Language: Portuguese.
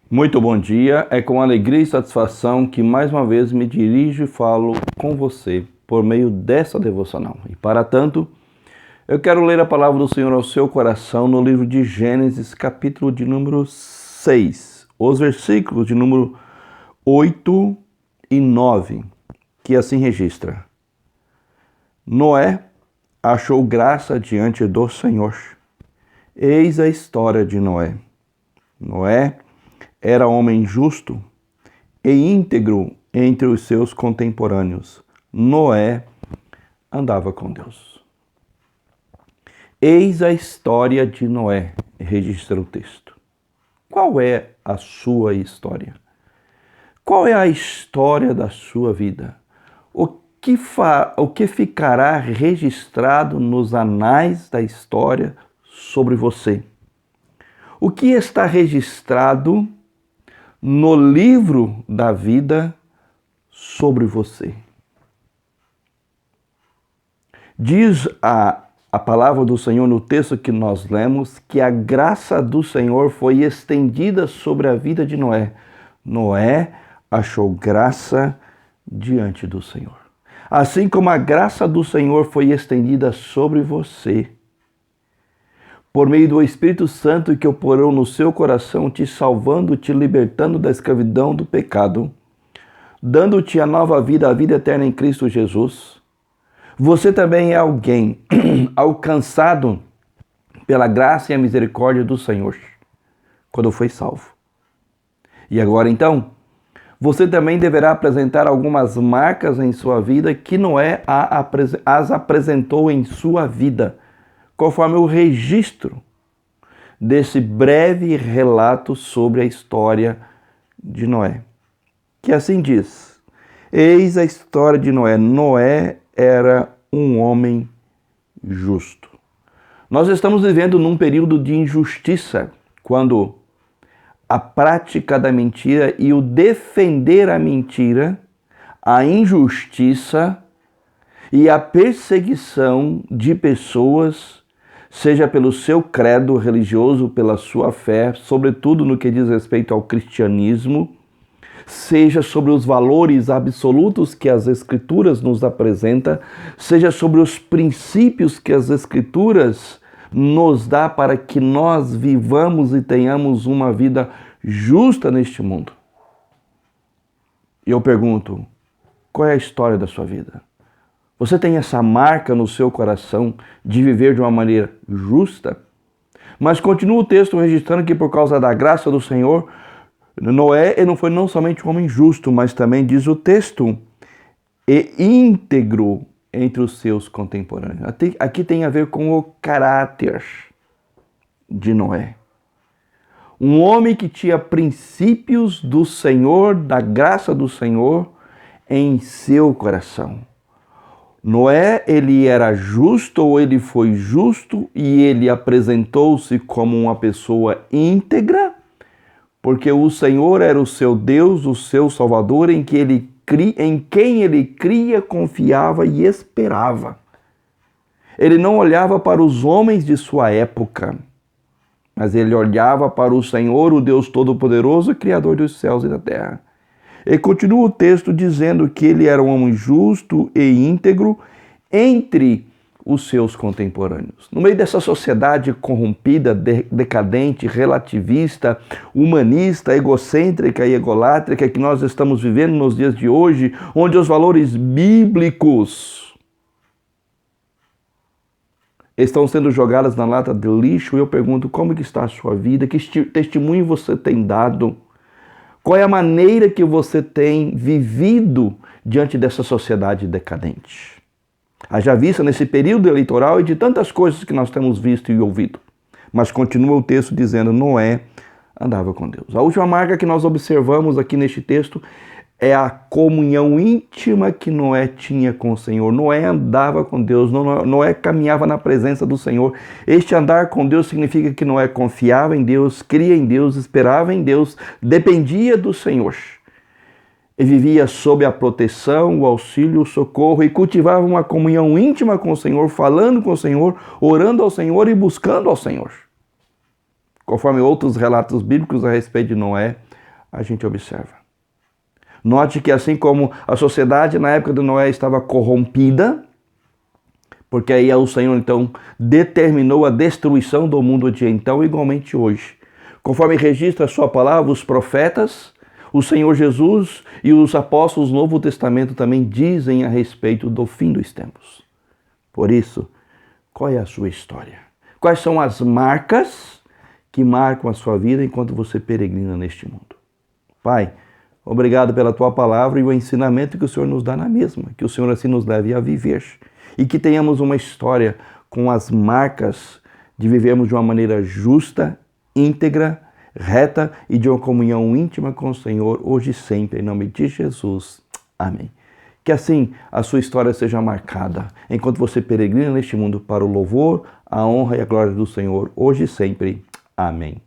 Muito bom dia, é com alegria e satisfação que mais uma vez me dirijo e falo com você por meio dessa devocional. E para tanto, eu quero ler a palavra do Senhor ao seu coração no livro de Gênesis, capítulo de número 6, os versículos de número 8 e 9, que assim registra: Noé achou graça diante do Senhor. Eis a história de Noé. Noé era homem justo e íntegro entre os seus contemporâneos. Noé andava com Deus. Eis a história de Noé, registra o texto. Qual é a sua história? Qual é a história da sua vida? O que ficará registrado nos anais da história sobre você? O que está registrado no livro da vida sobre você? Diz a palavra do Senhor no texto que nós lemos que a graça do Senhor foi estendida sobre a vida de Noé. Noé achou graça diante do Senhor. Assim como a graça do Senhor foi estendida sobre você, por meio do Espírito Santo que operou no seu coração, te salvando, te libertando da escravidão do pecado, dando-te a nova vida, a vida eterna em Cristo Jesus. Você também é alguém alcançado pela graça e a misericórdia do Senhor, quando foi salvo. E agora então, você também deverá apresentar algumas marcas em sua vida que Noé as apresentou em sua vida, conforme o registro desse breve relato sobre a história de Noé. Que assim diz: eis a história de Noé. Noé era um homem justo. Nós estamos vivendo num período de injustiça, quando a prática da mentira e o defender a mentira, a injustiça e a perseguição de pessoas, seja pelo seu credo religioso, pela sua fé, sobretudo no que diz respeito ao cristianismo, seja sobre os valores absolutos que as Escrituras nos apresentam, seja sobre os princípios que as Escrituras nos dá para que nós vivamos e tenhamos uma vida justa neste mundo. E eu pergunto, qual é a história da sua vida? Você tem essa marca no seu coração de viver de uma maneira justa? Mas continua o texto registrando que por causa da graça do Senhor, Noé não foi não somente um homem justo, mas também diz o texto, e íntegro entre os seus contemporâneos. Aqui tem a ver com o caráter de Noé. Um homem que tinha princípios do Senhor, da graça do Senhor, em seu coração. Noé, ele era justo, ou ele foi justo, e ele apresentou-se como uma pessoa íntegra, porque o Senhor era o seu Deus, o seu Salvador, em quem ele cria, confiava e esperava. Ele não olhava para os homens de sua época, mas ele olhava para o Senhor, o Deus Todo-Poderoso, Criador dos céus e da terra. E continua o texto dizendo que ele era um homem justo e íntegro entre os seus contemporâneos. No meio dessa sociedade corrompida, decadente, relativista, humanista, egocêntrica e egolátrica que nós estamos vivendo nos dias de hoje, onde os valores bíblicos estão sendo jogados na lata de lixo, eu pergunto, como que está a sua vida? Que testemunho você tem dado? Qual é a maneira que você tem vivido diante dessa sociedade decadente? Haja vista nesse período eleitoral e de tantas coisas que nós temos visto e ouvido. Mas continua o texto dizendo, Noé andava com Deus. A última marca que nós observamos aqui neste texto é a comunhão íntima que Noé tinha com o Senhor. Noé andava com Deus, Noé caminhava na presença do Senhor. Este andar com Deus significa que Noé confiava em Deus, cria em Deus, esperava em Deus, dependia do Senhor. E vivia sob a proteção, o auxílio, o socorro e cultivava uma comunhão íntima com o Senhor, falando com o Senhor, orando ao Senhor e buscando ao Senhor. Conforme outros relatos bíblicos a respeito de Noé, a gente observa. Note que assim como a sociedade na época de Noé estava corrompida, porque aí o Senhor então determinou a destruição do mundo de então, igualmente hoje. Conforme registra a sua palavra, os profetas, o Senhor Jesus e os apóstolos do Novo Testamento também dizem a respeito do fim dos tempos. Por isso, qual é a sua história? Quais são as marcas que marcam a sua vida enquanto você peregrina neste mundo? Pai, obrigado pela tua palavra e o ensinamento que o Senhor nos dá na mesma, que o Senhor assim nos leve a viver e que tenhamos uma história com as marcas de vivermos de uma maneira justa, íntegra, reta e de uma comunhão íntima com o Senhor, hoje e sempre, em nome de Jesus. Amém. Que assim a sua história seja marcada, enquanto você peregrina neste mundo para o louvor, a honra e a glória do Senhor, hoje e sempre. Amém.